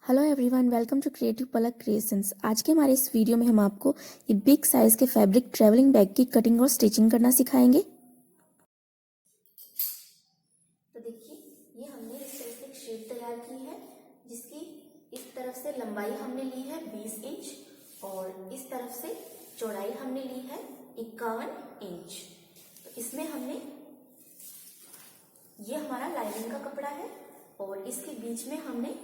Hello everyone, welcome to creative Palak creations. आज के हमारे इस वीडियो में हम आपको ये बिग साइज के फैब्रिक ट्रैवलिंग बैग की कटिंग और स्टिचिंग करना सिखाएंगे। तो देखिए, ये हमने इस तरह से एक शीट तैयार की है जिसकी इस तरफ से लंबाई हमने ली है 20 इंच और इस तरफ से चौड़ाई हमने ली है 51 इंच। तो इसमें हमने ये हमारा लाइनिंग का कपड़ा है और इसके बीच में हमने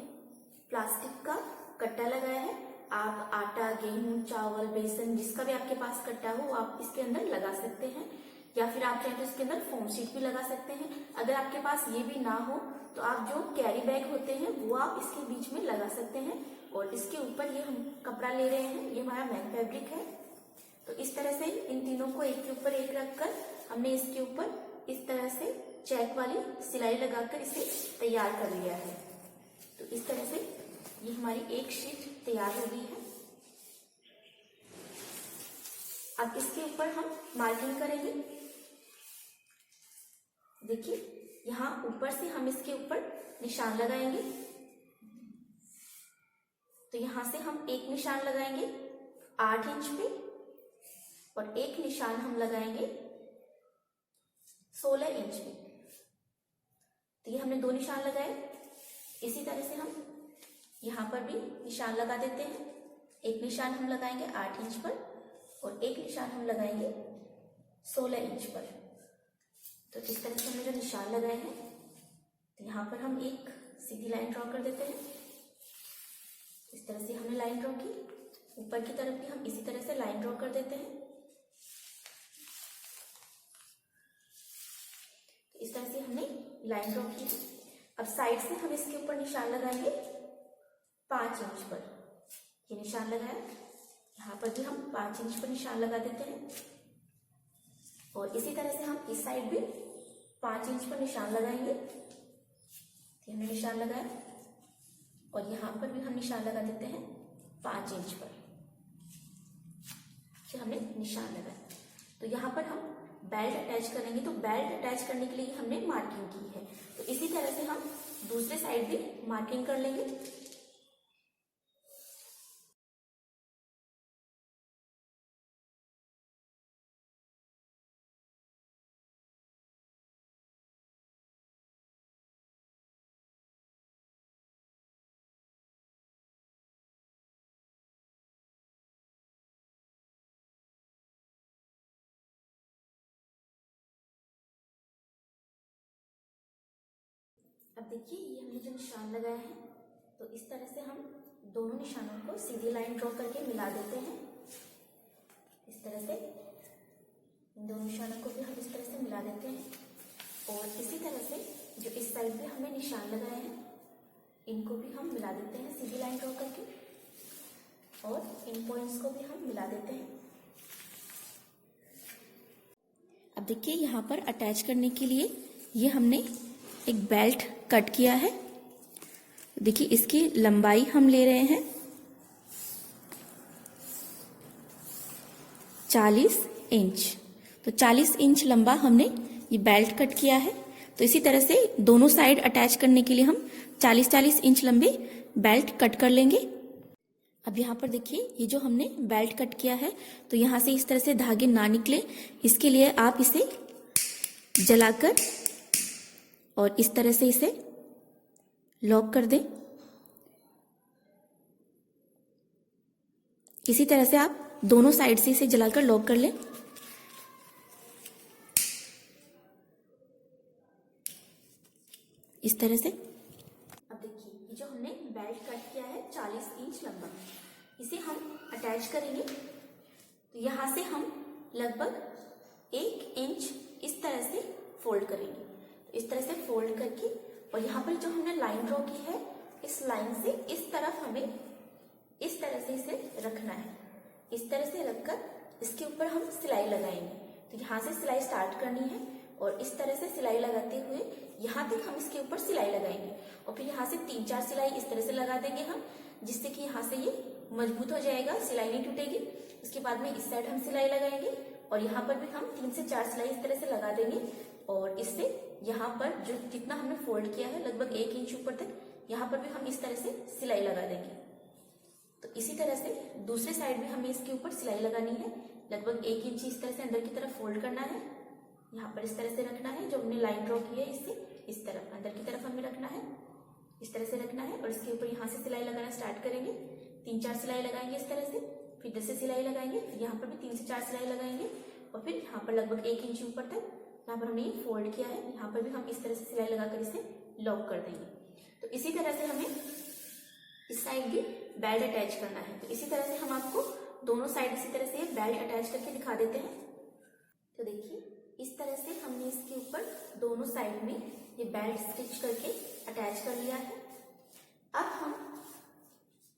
प्लास्टिक का कट्टा लगाया है। आप आटा, गेहूं, चावल, बेसन जिसका भी आपके पास कट्टा हो वो आप इसके अंदर लगा सकते हैं, या फिर आप चाहे तो इसके अंदर फोम शीट भी लगा सकते हैं। अगर आपके पास ये भी ना हो तो आप जो कैरी बैग होते हैं वो आप इसके बीच में लगा सकते हैं। और इसके ऊपर ये हम कपड़ा ले रहे हैं, ये हमारा मैन फैब्रिक है। तो इस तरह से इन तीनों को एक के ऊपर एक रखकर हमने इसके ऊपर इस तरह से चेक वाली सिलाई लगाकर इसे तैयार कर लिया है। तो इस तरह से ये हमारी एक शीट तैयार हो गई है। अब इसके ऊपर हम मार्किंग करेंगे। देखिए, यहां ऊपर से हम इसके ऊपर निशान लगाएंगे। तो यहां से हम एक निशान लगाएंगे 8 इंच पे और एक निशान हम लगाएंगे 16 इंच पे। तो ये हमने 2 निशान लगाए। इसी तरह से हम यहां पर भी निशान लगा देते हैं। एक निशान हम लगाएंगे 8 इंच पर और एक निशान हम लगाएंगे 16 इंच पर। तो इस तरह से हमने जो निशान लगाए हैं, तो यहां पर हम एक सीधी लाइन ड्रॉ कर देते हैं। इस तरह से हमने लाइन ड्रॉ की। ऊपर की तरफ भी हम इसी तरह से लाइन ड्रॉ कर देते हैं। तो इस तरह से हमने लाइन ड्रॉ की। अब साइड से हम इसके ऊपर निशान लगाएंगे 5 इंच पर। ये निशान लगाया, यहाँ पर भी हम 5 इंच पर निशान लगा देते हैं। और इसी तरह से हम इस साइड भी 5 इंच पर निशान लगाएंगे। हमने निशान लगाया और यहाँ पर भी हम निशान लगा देते हैं 5 इंच पर। फिर हमने निशान लगाया। तो यहाँ पर हम बेल्ट अटैच करेंगे। तो बेल्ट अटैच करने के लिए हमने मार्किंग की है। तो इसी तरह से हम दूसरे साइड भी मार्किंग कर लेंगे। अब देखिए, ये हमने जो निशान लगाए हैं, तो इस तरह से हम दोनों निशानों को सीधी लाइन ड्रॉ करके मिला देते हैं। इस तरह से इन दोनों निशानों को भी हम इस तरह से मिला देते हैं। और इसी तरह से जो इस साइड पे हमने निशान लगाए हैं, इनको भी हम मिला देते हैं सीधी लाइन ड्रॉ करके। और इन पॉइंट्स को भी हम मिला देते हैं। अब देखिए, यहाँ पर अटैच करने के लिए ये हमने एक बेल्ट कट किया है। देखिए, इसकी लंबाई हम ले रहे हैं 40 इंच। तो 40 इंच लंबा हमने ये बेल्ट कट किया है। तो इसी तरह से दोनों साइड अटैच करने के लिए हम 40-40 इंच लंबे बेल्ट कट कर लेंगे। अब यहाँ पर देखिए, ये जो हमने बेल्ट कट किया है, तो यहाँ से इस तरह से धागे ना निकले, इसके लिए आप इसे जलाकर और इस तरह से इसे लॉक कर दें। इसी तरह से आप दोनों साइड से इसे जलाकर लॉक कर लें। इस तरह से। अब देखिए, ये जो हमने बेल्ट कट किया है 40 इंच लंबा, इसे हम अटैच करेंगे। तो यहां से हम लगभग 1 इंच इस तरह से फोल्ड करेंगे। तो इस तरह से फोल्ड करके, और यहाँ पर जो हमने लाइन ड्रॉ की है, इस लाइन से इस तरफ हमें इस तरह से इसे रखना है। इस तरह से रखकर इसके ऊपर हम सिलाई लगाएंगे। तो यहाँ से सिलाई स्टार्ट करनी है और इस तरह से सिलाई लगाते हुए यहाँ तक हम इसके ऊपर सिलाई लगाएंगे। और फिर यहाँ से 3-4 सिलाई इस तरह से लगा देंगे हम, जिससे कि यहाँ से ये मजबूत हो जाएगा, सिलाई नहीं टूटेगी। उसके बाद में इस साइड हम सिलाई लगाएंगे और यहाँ पर भी हम 3 से 4 सिलाई इस तरह से लगा देंगे। और इससे यहाँ पर जो जितना हमने फोल्ड किया है लगभग 1 इंच ऊपर तक यहाँ पर भी हम इस तरह से सिलाई लगा देंगे। तो इसी तरह से दूसरे साइड में हमें इसके ऊपर सिलाई लगानी है। लगभग 1 इंच इस तरह से अंदर की तरफ फोल्ड करना है। यहाँ पर इस तरह से रखना है, जो हमने लाइन ड्रॉ की है इससे इस तरफ अंदर की तरफ हमें रखना है, इस तरह से रखना है। और इसके ऊपर यहाँ से सिलाई लगाना स्टार्ट करेंगे। 3-4 सिलाई लगाएंगे इस तरह से, फिर इधर से सिलाई लगाएंगे, फिर यहाँ पर भी 3 से 4 सिलाई लगाएंगे और फिर यहाँ पर लगभग 1 इंच ऊपर तक यहाँ पर हमने ये फोल्ड किया है, यहाँ पर भी हम इस तरह से सिलाई लगाकर इसे लॉक कर देंगे। तो इसी तरह से हमें इस साइड भी बेल्ट अटैच करना है। तो इसी तरह से हम आपको दोनों साइड इसी तरह से बेल्ट अटैच करके दिखा देते हैं। तो देखिए इस तरह से हमने इसके ऊपर दोनों साइड में ये बेल्ट स्टिच करके अटैच कर लिया है। अब हम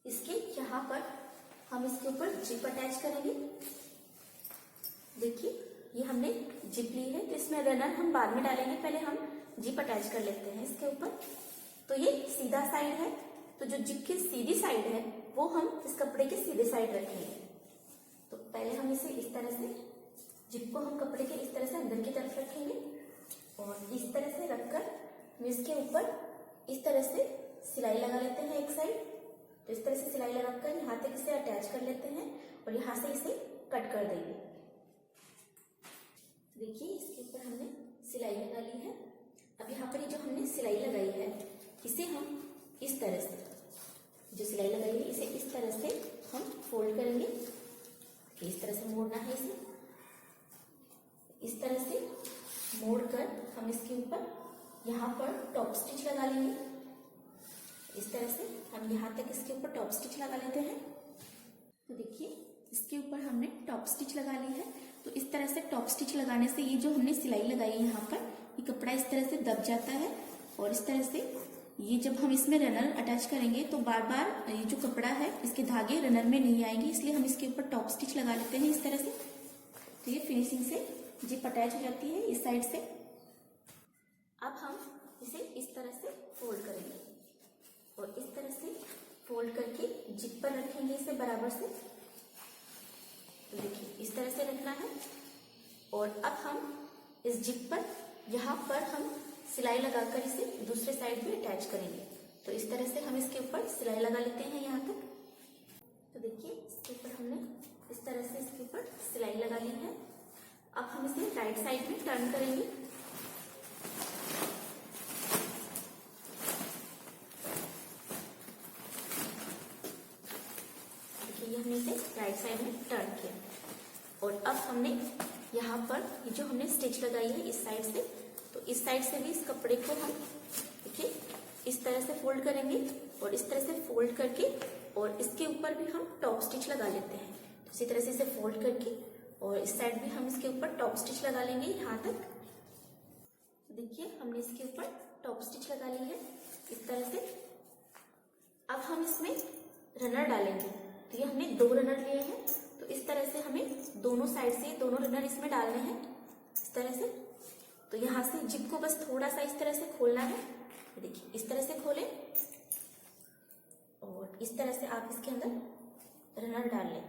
इसके यहाँ पर हम इसके ऊपर जिप अटैच करेंगे। देखिए ये हमने जिप ली है, तो इसमें रनर हम बाद में डालेंगे, पहले हम जिप अटैच कर लेते हैं इसके ऊपर। तो ये सीधा साइड है, तो जो जिप की सीधी साइड है वो हम इस कपड़े के सीधे साइड रखेंगे। तो पहले हम इसे इस तरह से जिप को हम कपड़े के इस तरह से अंदर की तरफ रखेंगे और इस तरह से रखकर हम इसके ऊपर इस तरह से सिलाई लगा लेते हैं एक साइड। तो इस तरह से सिलाई लगाकर यहाँ तक इसे अटैच कर लेते हैं और यहाँ से इसे कट कर देंगे। देखिए इसके ऊपर हमने सिलाई लगा ली है। अब यहाँ पर जो हमने सिलाई लगाई है इसे हम इस तरह से, जो सिलाई लगाई है इसे इस तरह से हम फोल्ड करेंगे। इस तरह से मोड़ना है इसे, इस तरह से मोड़कर हम इसके ऊपर यहाँ पर टॉप स्टिच लगा लेंगे। इस तरह से हम यहाँ तक इसके ऊपर टॉप स्टिच लगा लेते हैं। तो देखिए इसके ऊपर हमने टॉप स्टिच लगा ली है। तो इस तरह से टॉप स्टिच लगाने से ये जो हमने सिलाई लगाई है यहाँ पर, ये कपड़ा इस तरह से दब जाता है और इस तरह से ये जब हम इसमें रनर अटैच करेंगे तो बार बार ये जो कपड़ा है इसके धागे रनर में नहीं आएंगे, इसलिए हम इसके ऊपर टॉप स्टिच लगा लेते हैं इस तरह से। तो ये फिनिशिंग से जिप अटैच हो जाती है इस साइड से। अब हम इसे इस तरह से फोल्ड करेंगे और इस तरह से फोल्ड करके जिप पर रखेंगे इसे बराबर से। तो देखिए इस तरह से रखना है और अब हम इस जिप पर यहाँ पर हम सिलाई लगाकर इसे दूसरे साइड में अटैच करेंगे। तो इस तरह से हम इसके ऊपर सिलाई लगा लेते हैं यहाँ तक। तो देखिए इसके ऊपर हमने इस तरह से इसके ऊपर सिलाई लगा ली है। अब हम इसे राइट साइड में टर्न करेंगे। देखिए ये हमने इसे राइट साइड में टर्न किया और अब हमने यहाँ पर ये जो हमने स्टिच लगाई है इस साइड से, तो इस साइड से भी इस कपड़े को हम देखिए इस तरह से फोल्ड करेंगे और इस तरह से फोल्ड करके और इसके ऊपर भी हम टॉप स्टिच लगा लेते हैं। तो इसी तरह से इसे फोल्ड करके और इस साइड भी हम इसके ऊपर टॉप स्टिच लगा लेंगे यहाँ तक। तो देखिए हमने इसके ऊपर टॉप स्टिच लगा ली है इस तरह से। अब हम इसमें रनर डालेंगे। तो ये हमने 2 रनर लिए हैं, तो इस तरह से हमें दोनों साइड से दोनों रनर इसमें डालने हैं इस तरह से। तो यहाँ से जिप को बस थोड़ा सा इस तरह से खोलना है। देखिए इस तरह से खोलें और इस तरह से आप इसके अंदर रनर डाल लें।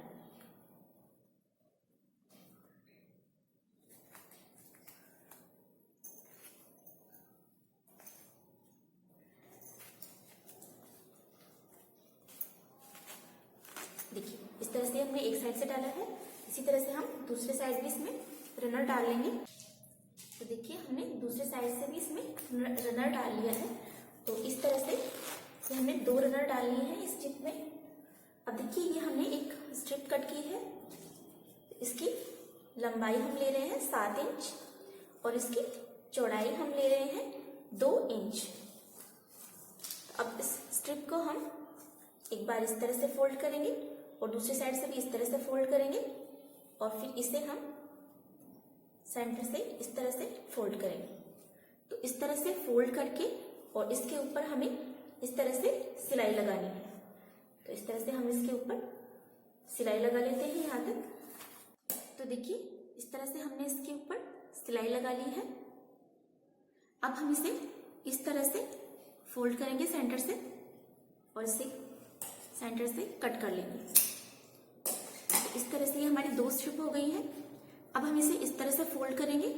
देखिए इस तरह से हमने एक साइड से डाला है, इसी तरह से हम दूसरे साइड भी इसमें रनर डाल लेंगे। तो देखिए हमने दूसरे साइड से भी इसमें रनर डाल लिया है। तो इस तरह से हमने 2 रनर डाल लिए हैं इस स्ट्रिप में। अब देखिए ये हमने एक स्ट्रिप कट की है, इसकी लंबाई हम ले रहे हैं 7 इंच और इसकी चौड़ाई हम ले रहे हैं 2 इंच। अब इस स्ट्रिप को हम एक बार इस तरह से फोल्ड करेंगे और दूसरी साइड से भी इस तरह से फोल्ड करेंगे और फिर इसे हम सेंटर से इस तरह से फोल्ड करेंगे। तो इस तरह से फोल्ड करके और इसके ऊपर हमें इस तरह से सिलाई लगानी है। तो इस तरह से हम इसके ऊपर सिलाई लगा लेते हैं यहाँ तक। तो देखिए इस तरह से हमने इसके ऊपर सिलाई लगा ली है। अब हम इसे इस तरह से फोल्ड करेंगे सेंटर से और इसे सेंटर से कट कर लेंगे। तो इस तरह से ये हमारी 2 स्ट्रिप हो गई हैं। अब हम इसे इस तरह से फोल्ड करेंगे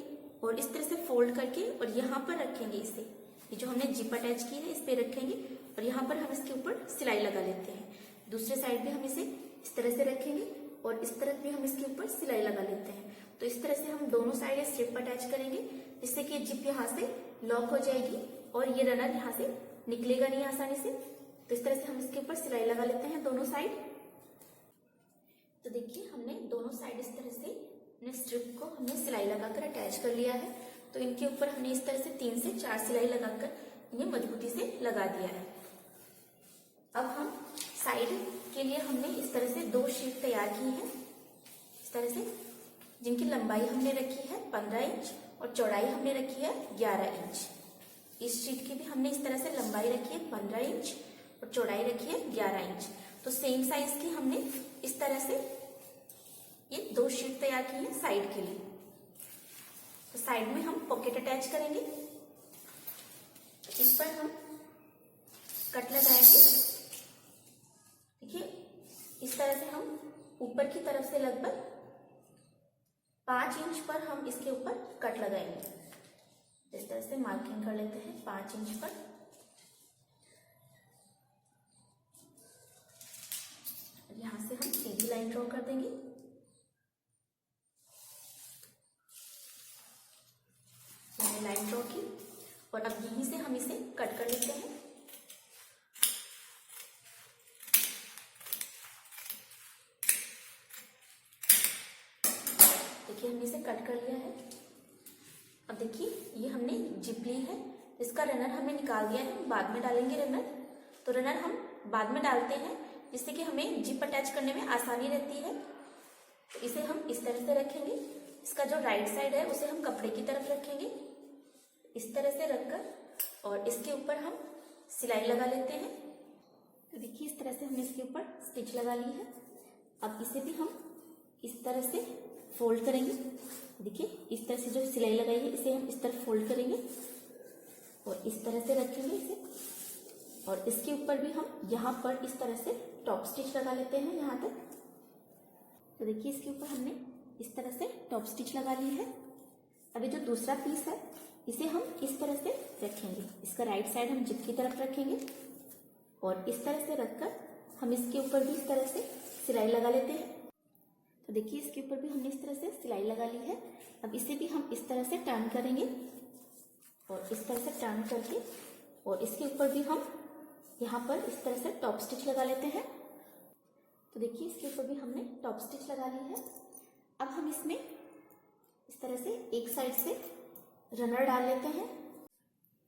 और इस तरह से फोल्ड करके और यहाँ पर रखेंगे इसे। ये जो हमने जिप अटैच की है इस पे रखेंगे और यहाँ पर हम इसके ऊपर सिलाई लगा लेते हैं। दूसरे साइड भी हम इसे इस तरह से रखेंगे और इस तरफ भी हम इसके ऊपर सिलाई लगा लेते हैं। तो इस तरह से हम दोनों साइड स्ट्रिप अटैच करेंगे, जिससे कि जिप यहाँ से लॉक हो जाएगी और ये रनर यहाँ से निकलेगा नहीं आसानी से। तो इस तरह से हम इसके ऊपर सिलाई लगा लेते हैं दोनों साइड। तो देखिए हमने दोनों साइड इस तरह से स्ट्रिप को हमने सिलाई लगाकर अटैच कर लिया है। तो इनके ऊपर हमने इस तरह से 3 से 4 सिलाई लगाकर इन्हें मजबूती से लगा दिया है। अब हम साइड के लिए हमने इस तरह से 2 शीट तैयार की है, इस तरह से, जिनकी लंबाई हमने रखी है 15 इंच और चौड़ाई हमने रखी है 11 इंच। इस शीट की भी हमने इस तरह से लंबाई रखी है 15 इंच और चौड़ाई रखी है 11 इंच। तो सेम साइज की हमने इस तरह से ये 2 शीट तैयार की है साइड के लिए। तो साइड में हम पॉकेट अटैच करेंगे, इस पर हम कट लगाएंगे। देखिए इस तरह से हम ऊपर की तरफ से लगभग 5 इंच पर हम इसके ऊपर कट लगाएंगे। इस तरह से मार्किंग कर लेते हैं 5 इंच पर। यहां से हम सीधी लाइन ड्रॉ कर देंगे। मैंने लाइन ड्रॉ की और अब यहीं से हम इसे कट कर लेते हैं। देखिए हमने इसे कट कर लिया है। अब देखिए ये हमने जिप ली है, इसका रनर हमने निकाल दिया है, बाद में डालेंगे रनर। तो रनर हम बाद में डालते हैं जिससे कि हमें जिप अटैच करने में आसानी रहती है। तो इसे हम इस तरह से रखेंगे। इसका जो राइट साइड है उसे हम कपड़े की तरफ रखेंगे, इस तरह से रखकर, और इसके ऊपर हम सिलाई लगा लेते हैं। तो देखिए इस तरह से हमने इसके ऊपर स्टिच लगा ली है। अब इसे भी हम इस तरह से फोल्ड करेंगे। देखिए इस तरह से जो सिलाई लगाई है इसे हम इस तरह फोल्ड करेंगे और इस तरह से रखेंगे इसे, और इसके ऊपर भी हम यहाँ पर इस तरह से टॉप स्टिच लगा लेते हैं यहाँ तक। तो देखिए इसके ऊपर हमने इस तरह से टॉप स्टिच लगा ली है। अभी जो दूसरा पीस है इसे हम इस तरह से रखेंगे। इसका राइट साइड हम जिप की तरफ रखेंगे और इस तरह से रखकर हम इसके ऊपर भी इस तरह से सिलाई लगा लेते हैं। तो देखिए इसके ऊपर भी हमने इस तरह से सिलाई लगा ली है। अब इसे भी हम इस तरह से टर्न करेंगे और इस तरह से टर्न करके, और इसके ऊपर भी हम यहाँ पर इस तरह से टॉप स्टिच लगा लेते हैं। तो देखिए इसके ऊपर भी हमने टॉप स्टिच लगा ली है। अब हम इसमें इस तरह से एक साइड से रनर डाल लेते हैं।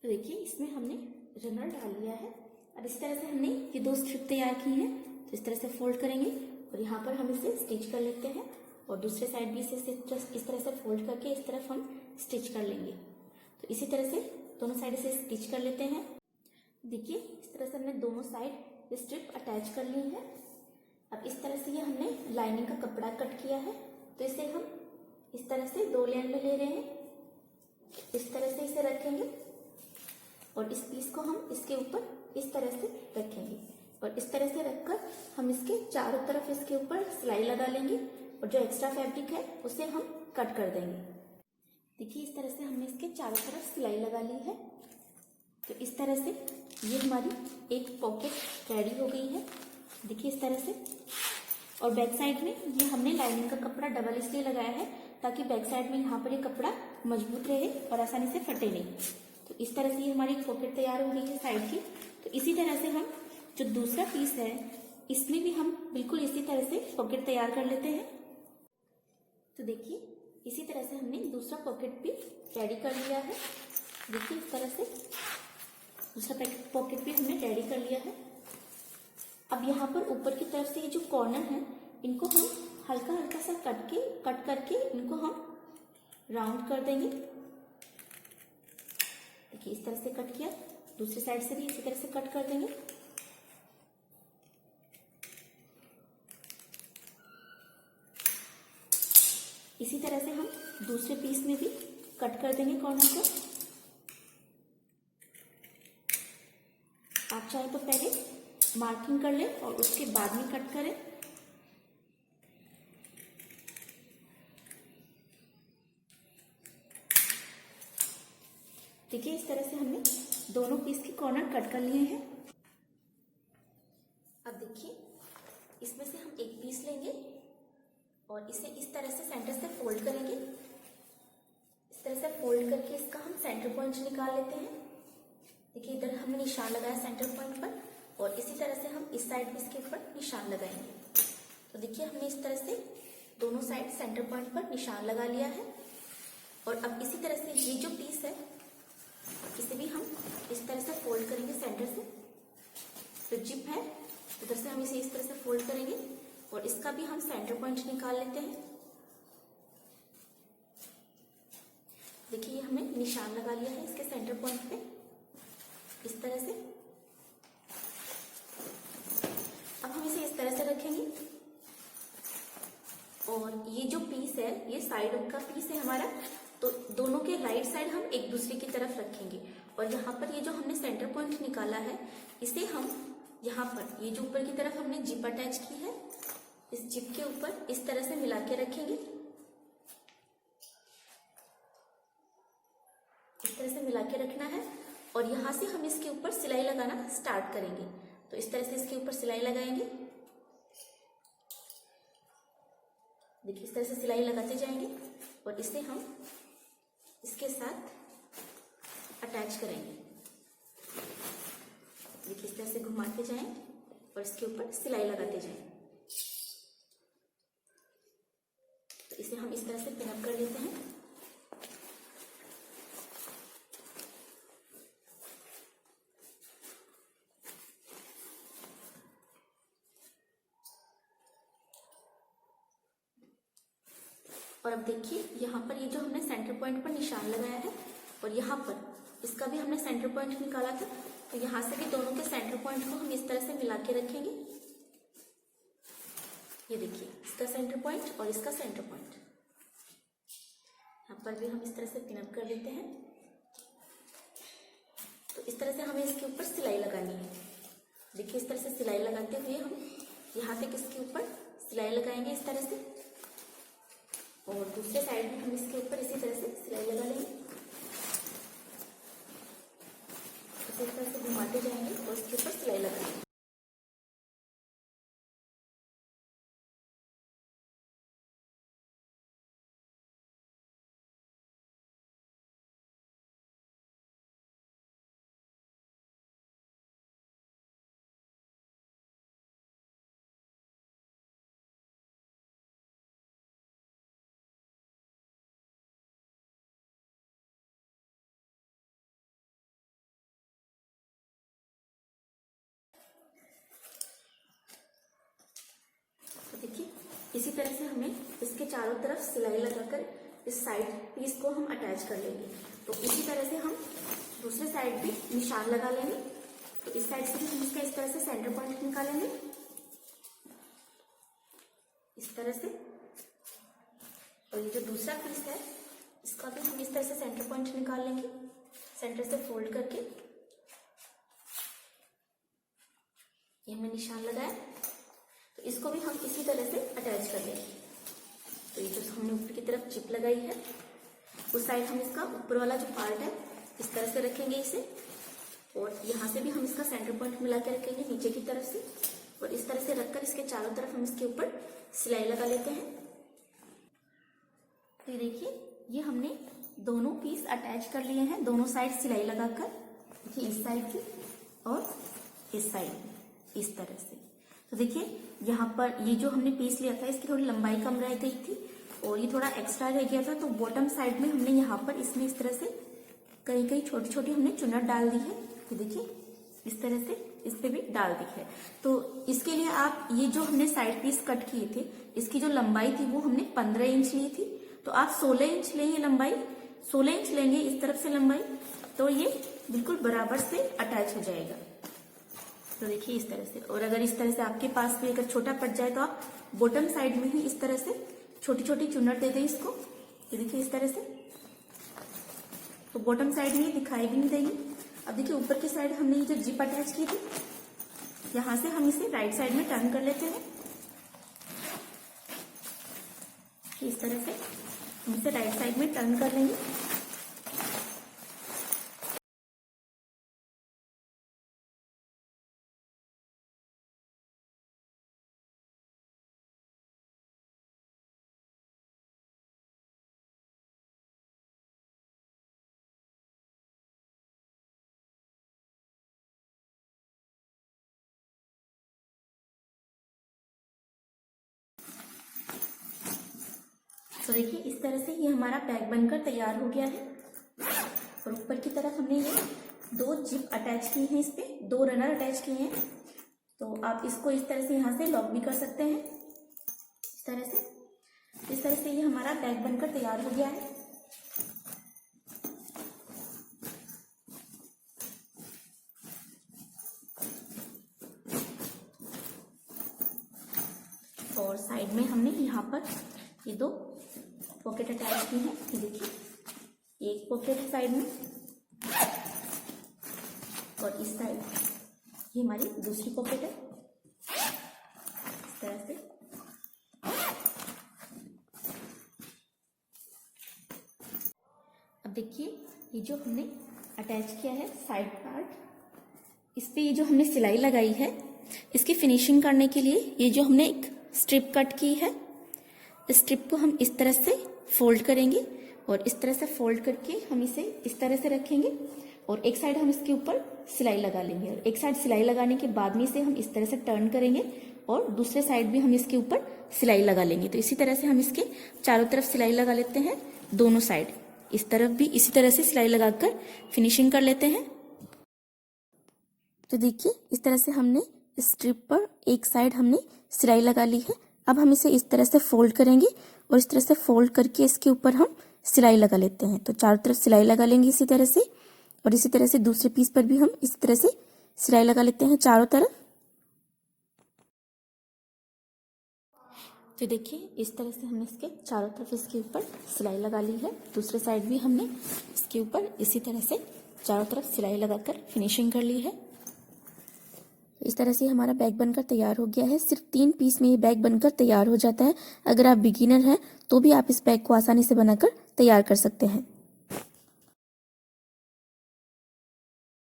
तो देखिए इसमें हमने रनर डाल लिया है। अब इस तरह से हमने ये 2 स्ट्रिप तैयार की है। तो इस तरह से फोल्ड करेंगे और यहाँ पर हम इसे स्टिच कर लेते हैं, और दूसरे साइड भी इसे इस तरह से फोल्ड करके इस तरफ हम स्टिच कर लेंगे। तो इसी तरह से दोनों साइड से स्टिच कर लेते हैं। देखिए इस तरह से हमने दोनों साइड स्ट्रिप अटैच कर ली है। अब इस तरह से ये हमने लाइनिंग का कपड़ा कट किया है, तो इसे हम इस तरह से 2 लेयर में ले रहे हैं। इस तरह से इसे रखेंगे और इस पीस को हम इसके ऊपर इस तरह से रखेंगे, और इस तरह से रखकर हम इसके चारों तरफ इसके ऊपर सिलाई लगा लेंगे, और जो एक्स्ट्रा फैब्रिक है उसे हम कट कर देंगे। देखिए इस तरह से हमने इसके चारों तरफ सिलाई लगा ली है। तो इस तरह से ये हमारी एक पॉकेट रेडी हो गई है। देखिए इस तरह से, और बैक साइड में ये हमने लाइनिंग का कपड़ा डबल इसलिए लगाया है ताकि बैक साइड में यहाँ पर ये कपड़ा मजबूत रहे और आसानी से फटे नहीं। तो इस तरह से ये हमारी पॉकेट तैयार हो गई है साइड की। तो इसी तरह से हम जो दूसरा पीस है इसमें भी हम बिल्कुल इसी तरह से पॉकेट तैयार कर लेते हैं। तो देखिए इसी तरह से हमने दूसरा पॉकेट भी रेडी कर लिया है। देखिए इस तरह से दूसरा पॉकेट भी हमने रेडी कर लिया है। अब यहाँ पर ऊपर की तरफ से ये जो कॉर्नर है इनको हम हल्का हल्का सा कट करके इनको हम राउंड कर देंगे। देखिए इस तरह से कट किया, दूसरी साइड से भी इसी तरह से कट कर देंगे। इसी तरह से हम दूसरे पीस में भी कट कर देंगे कॉर्नर को। आप चाहे तो पहले मार्किंग कर लें और उसके बाद में कट करें। देखिए इस तरह से हमने दोनों पीस के कॉर्नर कट कर लिए हैं। देखिए, इसमें से हम एक पीस लेंगे और इसे इस तरह से सेंटर से फोल्ड करेंगे। इस तरह से फोल्ड करके इसका हम सेंटर पॉइंट निकाल लेते हैं। देखिए, इधर हमने निशान लगाया सेंटर पॉइंट पर और इसी तरह से हम इस साइड भी इसके ऊपर निशान लगाएंगे। तो देखिए, हमने इस तरह से दोनों साइड सेंटर पॉइंट पर निशान लगा लिया है। और अब इसी तरह से ये जो पीस है इसे भी हम इस तरह से फोल्ड करेंगे सेंटर से। तो जिप है उधर से हम इसे इस तरह से फोल्ड करेंगे और इसका भी हम सेंटर पॉइंट निकाल लेते हैं। देखिए, ये हमने निशान लगा लिया है इसके सेंटर पॉइंट पे इस तरह से। अब हम इसे इस तरह से रखेंगे और ये जो पीस है ये साइड का पीस है हमारा, तो दोनों के राइट साइड हम एक दूसरे की तरफ रखेंगे। और यहाँ पर ये जो हमने सेंटर पॉइंट निकाला है इसे हम यहाँ पर ये जो ऊपर की तरफ हमने जिप अटैच की है इस जिप के ऊपर इस तरह से मिला के रखेंगे। इस तरह से मिला के रखना है और यहाँ से हम इसके ऊपर सिलाई लगाना स्टार्ट करेंगे। तो इस तरह से इसके ऊपर सिलाई लगाएंगे। देखिए, इस तरह से सिलाई लगाते जाएंगे और इसे हम इसके साथ अटैच करेंगे। देखिए, इस तरह से घुमाते जाएं और इसके ऊपर सिलाई लगाते जाएं। तो इसे हम इस तरह से पिनअप कर लेते हैं। और अब देखिए, यहाँ पर ये जो हमने सेंटर पॉइंट पर निशान लगाया है और यहाँ पर इसका भी हमने सेंटर पॉइंट निकाला था, तो यहाँ से भी दोनों के सेंटर पॉइंट को हम इस तरह से मिला के रखेंगे। ये देखिए, इसका सेंटर पॉइंट और इसका सेंटर पॉइंट यहाँ पर भी हम इस तरह से पिनअप कर देते हैं। तो इस तरह से हमें इसके ऊपर सिलाई लगानी है। देखिए, इस तरह से सिलाई लगाते हुए हम यहाँ तक इसके ऊपर सिलाई लगाएंगे इस तरह से और दूसरे साइड में हम इसके ऊपर इसी तरह से सिलाई लगा लेंगे। इस तरह से घुमाते जाएंगे और इसके ऊपर सिलाई लगाएंगे। देखिए, इसी तरह से हमें इसके चारों तरफ सिलाई लगाकर इस साइड पीस को हम अटैच कर लेंगे। तो इसी तरह से हम दूसरे साइड भी निशान लगा लेंगे। तो इस साइड से भी हम इसका इस तरह से सेंटर पॉइंट निकालेंगे इस तरह से। और ये जो दूसरा पीस है इसका भी हम इस तरह से सेंटर पॉइंट निकाल लेंगे सेंटर से फोल्ड करके। ये हमने निशान लगाया, तो इसको भी हम इसी तरह से अटैच कर लेंगे। तो ये जो हमने ऊपर की तरफ चिप लगाई है उस साइड हम इसका ऊपर वाला जो पार्ट है इस तरह से रखेंगे इसे और यहाँ से भी हम इसका सेंटर पॉइंट मिला के रखेंगे नीचे की तरफ से और इस तरह से रखकर इसके चारों तरफ हम इसके ऊपर सिलाई लगा लेते हैं। तो देखिए, ये हमने दोनों पीस अटैच कर लिए हैं दोनों साइड सिलाई लगाकर। देखिए, इस साइड की और इस साइड इस तरह से। तो देखिए, यहाँ पर ये जो हमने पीस लिया था इसकी थोड़ी लंबाई कम रह गई थी और ये थोड़ा एक्स्ट्रा रह गया था, तो बॉटम साइड में हमने यहाँ पर इसमें इस तरह से कहीं कहीं छोटी छोटी हमने चुन्नट डाल दी है। तो देखिए, इस तरह से इस पे भी डाल दी है। तो इसके लिए आप ये जो हमने साइड पीस कट किए थे इसकी जो लंबाई थी वो हमने 15 इंच ली थी, तो आप 16 इंच लेंगे लंबाई, 16 इंच लेंगे इस तरफ से लंबाई, तो ये बिल्कुल बराबर से अटैच हो जाएगा। तो देखिए, इस तरह से। और अगर इस तरह से आपके पास भी अगर छोटा पड़ जाए तो आप बॉटम साइड में ही इस तरह से छोटी छोटी चुन्नट दे दें इसको। ये देखिए, इस तरह से, तो बॉटम साइड में दिखाई भी नहीं देगी। अब देखिए, ऊपर की साइड हमने ये जो जिप अटैच की थी यहाँ से हम इसे राइट साइड में टर्न कर लेते हैं। इस तरह से हम इसे राइट साइड में टर्न कर लेंगे। तो देखिए इस तरह से ये हमारा बैग बनकर तैयार हो गया है। और ऊपर की तरफ हमने ये 2 जिप अटैच किए हैं, इस पे 2 रनर अटैच किए हैं। तो आप इसको इस तरह से यहाँ से लॉक भी कर सकते हैं, इस तरह से ये हमारा बैग बनकर तैयार हो गया है। और साइड में हमने यहाँ पर ये 2 पॉकेट अटैच की हैं। ये देखिए एक पॉकेट है साइड में और इस साइड ये हमारी दूसरी पॉकेट है, इस तरह से। अब देखिए ये जो हमने अटैच किया है साइड पार्ट, इस पे ये जो हमने सिलाई लगाई है, इसकी फिनिशिंग करने के लिए ये जो हमने एक स्ट्रिप कट की है, इस स्ट्रिप को हम इस तरह से फोल्ड करेंगे और इस तरह से फोल्ड करके हम इसे इस तरह से रखेंगे और एक साइड हम इसके ऊपर सिलाई लगा लेंगे। और एक साइड सिलाई लगाने के बाद में इसे हम इस तरह से टर्न करेंगे और दूसरे साइड भी हम इसके ऊपर सिलाई लगा लेंगे। तो इसी तरह से हम इसके चारों तरफ सिलाई लगा लेते हैं, दोनों साइड। इस तरफ भी इसी तरह से सिलाई लगाकर फिनिशिंग कर लेते हैं। तो देखिए इस तरह से हमने स्ट्रिप पर एक साइड हमने सिलाई लगा ली है। अब हम इसे इस तरह से फोल्ड करेंगे और इस तरह से फोल्ड करके इसके ऊपर हम सिलाई लगा लेते हैं। तो चारों तरफ सिलाई लगा लेंगे इसी तरह से, और इसी तरह से दूसरे पीस पर भी हम इसी तरह से सिलाई लगा लेते हैं चारों तरफ। तो देखिए इस तरह से हमने इसके चारों तरफ इसके ऊपर सिलाई लगा ली है। दूसरे साइड भी हमने इसके ऊपर इसी तरह से चारों तरफ सिलाई लगाकर फिनिशिंग कर ली है। इस तरह से हमारा बैग बनकर तैयार हो गया है। सिर्फ 3 पीस में ये बैग बनकर तैयार हो जाता है। अगर आप बिगिनर हैं तो भी आप इस बैग को आसानी से बनाकर तैयार कर सकते हैं।